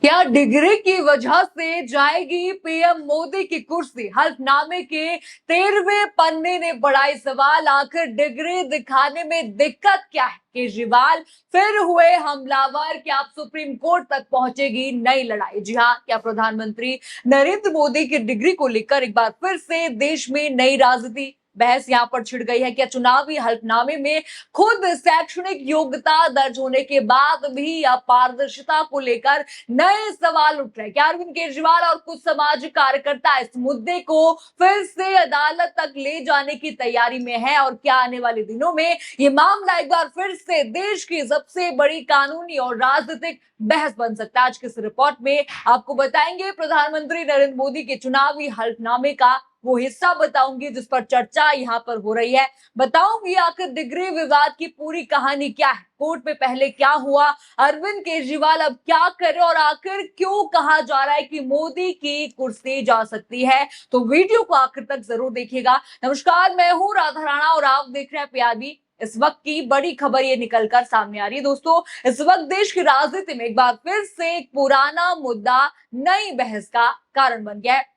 क्या डिग्री की वजह से जाएगी पीएम मोदी की कुर्सी? हल्फनामे के 13वें पन्ने ने बढ़ाई सवाल, आखिर डिग्री दिखाने में दिक्कत क्या है? केजरीवाल फिर हुए हमलावर, क्या अब सुप्रीम कोर्ट तक पहुंचेगी नई लड़ाई? जी हाँ, क्या प्रधानमंत्री नरेंद्र मोदी की डिग्री को लेकर एक बार फिर से देश में नई राजनीति बहस यहां पर छिड़ गई है? क्या चुनावी हल्फनामे में खुद शैक्षणिक योग्यता दर्ज होने के बाद भी अपारदर्शिता को लेकर नए सवाल उठ रहे हैं? क्या अरविंद केजरीवाल और कुछ सामाजिक कार्यकर्ता इस मुद्दे को फिर से अदालत तक ले जाने की तैयारी में है? और क्या आने वाले दिनों में ये मामला एक बार फिर से देश की सबसे बड़ी कानूनी और राजनीतिक बहस बन सकता है? आज के इस रिपोर्ट में आपको बताएंगे प्रधानमंत्री नरेंद्र मोदी के चुनावी हल्फनामे का वो हिस्सा बताऊंगी जिस पर चर्चा यहाँ पर हो रही है। बताऊंगी आखिर डिग्री विवाद की पूरी कहानी क्या है, कोर्ट में पहले क्या हुआ, अरविंद केजरीवाल अब क्या करे और आखिर क्यों कहा जा रहा है कि मोदी की कुर्सी जा सकती है। तो वीडियो को आखिर तक जरूर देखिएगा। नमस्कार, मैं हूं राधा राणा और आप देख रहे हैं प्यारी। इस वक्त की बड़ी खबर ये निकलकर सामने आ रही है दोस्तों। इस वक्त देश की राजनीति में एक बार फिर से एक पुराना मुद्दा नई बहस का कारण बन गया है।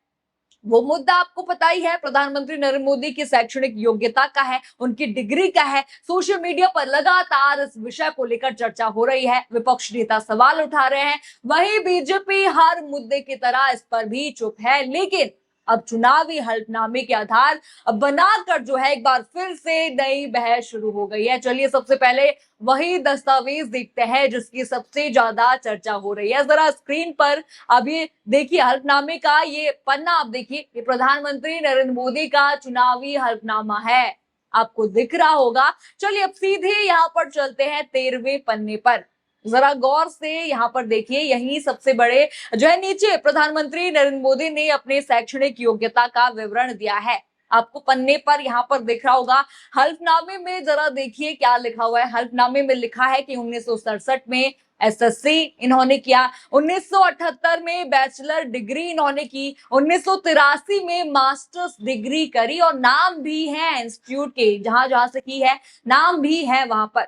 वो मुद्दा आपको पता ही है, प्रधानमंत्री नरेंद्र मोदी की शैक्षणिक योग्यता का है, उनकी डिग्री का है। सोशल मीडिया पर लगातार इस विषय को लेकर चर्चा हो रही है, विपक्ष नेता सवाल उठा रहे हैं, वहीं बीजेपी हर मुद्दे की तरह इस पर भी चुप है। लेकिन अब चुनावी हल्फनामे के आधार बनाकर जो है एक बार फिर से नई बहस शुरू हो गई है। चलिए सबसे पहले वही दस्तावेज देखते हैं जिसकी सबसे ज्यादा चर्चा हो रही है। जरा स्क्रीन पर अब ये देखिए, हल्फनामे का ये पन्ना आप देखिए, ये प्रधानमंत्री नरेंद्र मोदी का चुनावी हल्फनामा है, आपको दिख रहा होगा। चलिए अब सीधे यहाँ पर चलते हैं 13वें पन्ने पर। जरा गौर से यहाँ पर देखिए, यही सबसे बड़े जो है नीचे प्रधानमंत्री नरेंद्र मोदी ने अपने शैक्षणिक योग्यता का विवरण दिया है। आपको पन्ने पर यहाँ पर दिख रहा होगा। हल्फनामे में जरा देखिए क्या लिखा हुआ है। हल्फनामे में लिखा है कि 1967 में एसएससी इन्होंने किया, 1978 में बैचलर डिग्री इन्होंने की, 1983 में मास्टर्स डिग्री करी और नाम भी है इंस्टीट्यूट के, जहां जहां से की है नाम भी है वहां पर।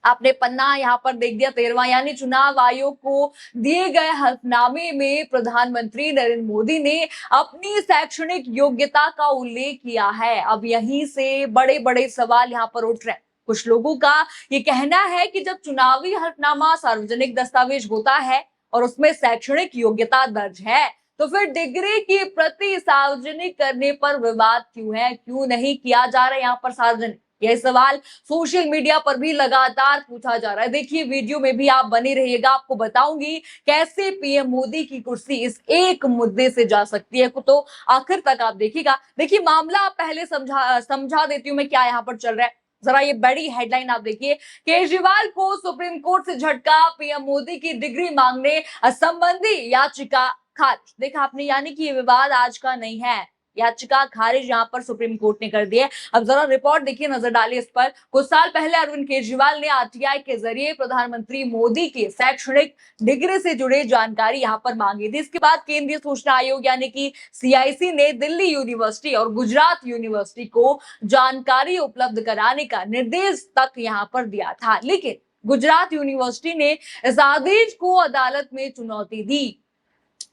आपने पन्ना यहाँ पर देख दिया 13वां, यानी चुनाव आयोग को दिए गए हल्फनामे में प्रधानमंत्री नरेंद्र मोदी ने अपनी शैक्षणिक योग्यता का उल्लेख किया है। अब यहीं से बड़े बड़े सवाल यहाँ पर उठ रहे हैं। कुछ लोगों का ये कहना है कि जब चुनावी हल्फनामा सार्वजनिक दस्तावेज होता है और उसमें शैक्षणिक योग्यता दर्ज है, तो फिर डिग्री की प्रति सार्वजनिक करने पर विवाद क्यों है, क्यों नहीं किया जा रहा है यहाँ पर सार्वजनिक? यह सवाल सोशल मीडिया पर भी लगातार पूछा जा रहा है। देखिए वीडियो में भी आप बने रहिएगा, आपको बताऊंगी कैसे पीएम मोदी की कुर्सी इस एक मुद्दे से जा सकती है, तो आखिर तक आप देखिएगा। देखिए मामला आप पहले समझा देती हूँ मैं क्या यहाँ पर चल रहा है। जरा ये बड़ी हेडलाइन आप देखिए, केजरीवाल को सुप्रीम कोर्ट से झटका, पीएम मोदी की डिग्री मांगने संबंधी याचिका खारिज। देखा आपने, यानी कि ये विवाद आज का नहीं है, याचिका खारिज यहाँ पर सुप्रीम कोर्ट ने कर दी है। अब जरा रिपोर्ट देखिए, नजर डालिए इस पर। कुछ साल पहले अरविंद केजरीवाल ने आरटीआई के जरिए प्रधानमंत्री मोदी की शैक्षणिक डिग्री से जुड़े जानकारी यहाँ पर मांगी थी। इसके बाद केंद्रीय सूचना आयोग यानी कि सीआईसी ने दिल्ली यूनिवर्सिटी और गुजरात यूनिवर्सिटी को जानकारी उपलब्ध कराने का निर्देश तक यहाँ पर दिया था, लेकिन गुजरात यूनिवर्सिटी ने इस आदेश को अदालत में चुनौती दी।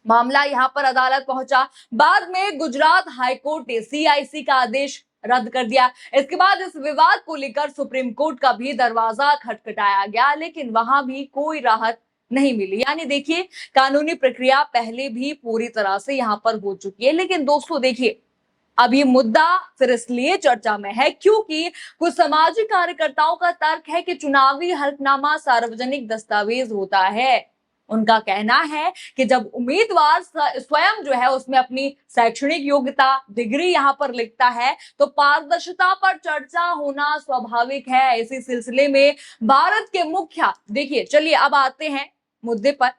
मामला यहां पर अदालत पहुंचा। बाद में गुजरात हाईकोर्ट ने सीआईसी का आदेश रद्द कर दिया। इसके बाद इस विवाद को लेकर सुप्रीम कोर्ट का भी दरवाजा खटखटाया गया, लेकिन वहां भी कोई राहत नहीं मिली। यानी देखिए, कानूनी प्रक्रिया पहले भी पूरी तरह से यहां पर हो चुकी है। लेकिन दोस्तों देखिए, अब ये मुद्दा फिर इसलिए चर्चा में है क्योंकि कुछ सामाजिक कार्यकर्ताओं का तर्क है कि चुनावी हल्फनामा सार्वजनिक दस्तावेज होता है। उनका कहना है कि जब उम्मीदवार स्वयं जो है उसमें अपनी शैक्षणिक योग्यता डिग्री यहां पर लिखता है तो पारदर्शिता पर चर्चा होना स्वाभाविक है। इसी सिलसिले में भारत के मुखिया, देखिए चलिए अब आते हैं मुद्दे पर,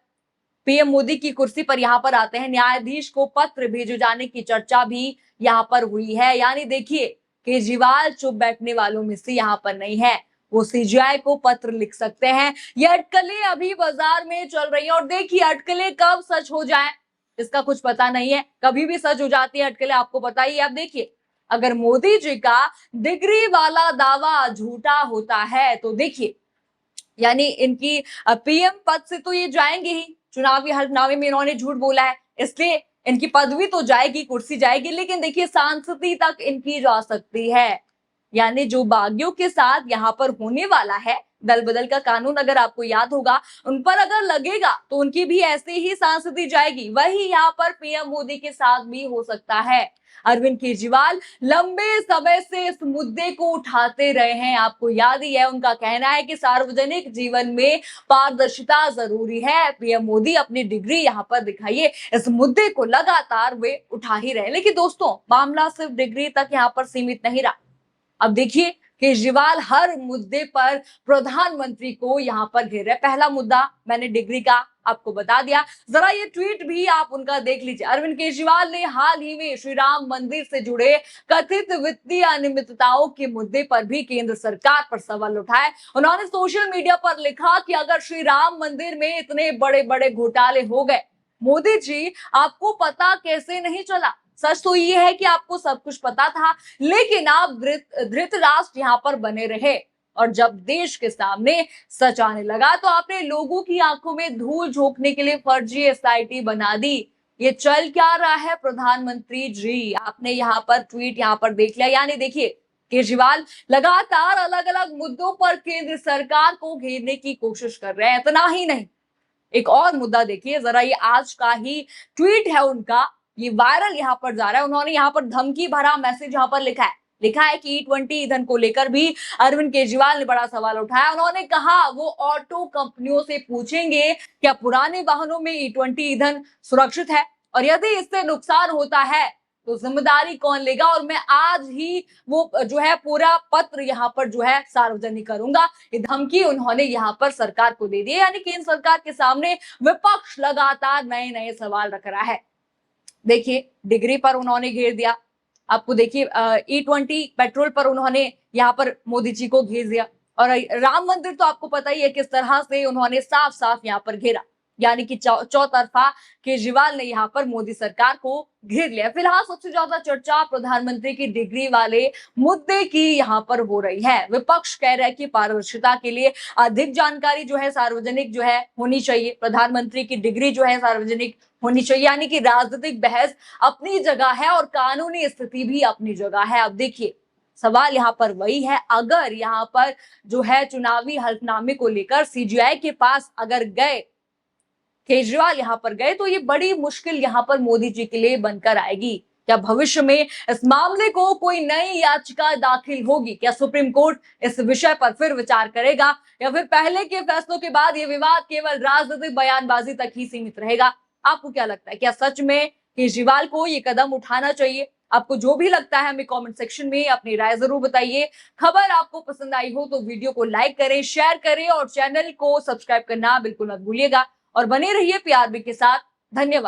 पीएम मोदी की कुर्सी पर यहाँ पर आते हैं। न्यायाधीश को पत्र भेजे जाने की चर्चा भी यहाँ पर हुई है। यानी देखिए, केजरीवाल चुप बैठने वालों में से यहाँ पर नहीं है, वो सीजीआई को पत्र लिख सकते हैं। ये अटकलें अभी बाजार में चल रही हैं और देखिए अटकलें कब सच हो जाएं इसका कुछ पता नहीं है, कभी भी सच हो जाती है अटकलें, आपको पता ही है। अब देखिए, अगर मोदी जी का डिग्री वाला दावा झूठा होता है तो देखिए, यानी इनकी पीएम पद से तो ये जाएंगे ही, चुनावी हलफनामे में इन्होंने झूठ बोला है, इसलिए इनकी पदवी तो जाएगी, कुर्सी जाएगी, लेकिन देखिए सांसदी तक इनकी जा सकती है। यानी जो बागियों के साथ यहाँ पर होने वाला है, दल बदल का कानून अगर आपको याद होगा, उन पर अगर लगेगा तो उनकी भी ऐसे ही सांसदी जाएगी। वही यहाँ पर पीएम मोदी के साथ भी हो सकता है। अरविंद केजरीवाल लंबे समय से इस मुद्दे को उठाते रहे हैं, आपको याद ही है। उनका कहना है कि सार्वजनिक जीवन में पारदर्शिता जरूरी है। पीएम मोदी अपनी डिग्री यहाँ पर दिखाइए। इस मुद्दे को लगातार वे उठा ही रहे। लेकिन दोस्तों, मामला सिर्फ डिग्री तक यहाँ पर सीमित नहीं रहा। अब देखिए, केजरीवाल हर मुद्दे पर प्रधानमंत्री को यहां पर घेर रहे। पहला मुद्दा मैंने डिग्री का आपको बता दिया, जरा ये ट्वीट भी आप उनका देख लीजिए। अरविंद केजरीवाल ने हाल ही में श्री राम मंदिर से जुड़े कथित वित्तीय अनियमितताओं के मुद्दे पर भी केंद्र सरकार पर सवाल उठाए। उन्होंने सोशल मीडिया पर लिखा कि अगर श्री राम मंदिर में इतने बड़े बड़े घोटाले हो गए, मोदी जी आपको पता कैसे नहीं चला? सच तो ये है कि आपको सब कुछ पता था, लेकिन आप धृतराष्ट्र यहाँ पर बने रहे, और जब देश के सामने सच आने लगा तो आपने लोगों की आंखों में धूल झोंकने के लिए फर्जी एसआईटी बना दी। ये चल क्या रहा है प्रधानमंत्री जी? आपने यहाँ पर ट्वीट यहाँ पर देख लिया। यानी देखिए, केजरीवाल लगातार अलग अलग मुद्दों पर केंद्र सरकार को घेरने की कोशिश कर रहे हैं। इतना ही नहीं, एक और मुद्दा देखिए जरा, ये आज का ही ट्वीट है उनका, ये वायरल यहाँ पर जा रहा है। उन्होंने यहाँ पर धमकी भरा मैसेज यहाँ पर लिखा है कि E20 ईंधन को लेकर भी अरविंद केजरीवाल ने बड़ा सवाल उठाया। उन्होंने कहा वो ऑटो कंपनियों से पूछेंगे क्या पुराने वाहनों में E20 ईंधन सुरक्षित है, और यदि इससे नुकसान होता है तो जिम्मेदारी कौन लेगा। और मैं आज ही वो जो है पूरा पत्र यहाँ पर जो है सार्वजनिक करूंगा। ये धमकी उन्होंने यहाँ पर सरकार को दे दी है। यानी केंद्र सरकार के सामने विपक्ष लगातार नए नए सवाल रख रहा है। देखिए, डिग्री पर उन्होंने घेर दिया, आपको देखिए E20 पेट्रोल पर उन्होंने यहाँ पर मोदी जी को घेर दिया, और राम मंदिर तो आपको पता ही है किस तरह से उन्होंने साफ साफ यहाँ पर घेरा। यानी कि चौतरफा केजरीवाल ने यहाँ पर मोदी सरकार को घेर लिया। फिलहाल सबसे ज्यादा चर्चा प्रधानमंत्री की डिग्री वाले मुद्दे की यहाँ पर हो रही है। विपक्ष कह रहा है कि पारदर्शिता के लिए अधिक जानकारी जो है सार्वजनिक जो है होनी चाहिए, प्रधानमंत्री की डिग्री जो है सार्वजनिक होनी चाहिए। यानी कि राजनीतिक बहस अपनी जगह है और कानूनी स्थिति भी अपनी जगह है। अब देखिए, सवाल यहाँ पर वही है, अगर यहाँ पर जो है चुनावी हलफनामे को लेकर सीजीआई के पास अगर गए, केजरीवाल यहाँ पर गए, तो ये बड़ी मुश्किल यहाँ पर मोदी जी के लिए बनकर आएगी। क्या भविष्य में इस मामले को कोई नई याचिका दाखिल होगी? क्या सुप्रीम कोर्ट इस विषय पर फिर विचार करेगा, या फिर पहले के फैसलों के बाद ये विवाद केवल राजनीतिक बयानबाजी तक ही सीमित रहेगा? आपको क्या लगता है, क्या सच में केजरीवाल को ये कदम उठाना चाहिए? आपको जो भी लगता है हमें कमेंट सेक्शन में अपनी राय जरूर बताइए। खबर आपको पसंद आई हो तो वीडियो को लाइक करें, शेयर करें और चैनल को सब्सक्राइब करना बिल्कुल मत भूलिएगा। और बने रहिए पीआरबी के साथ। धन्यवाद।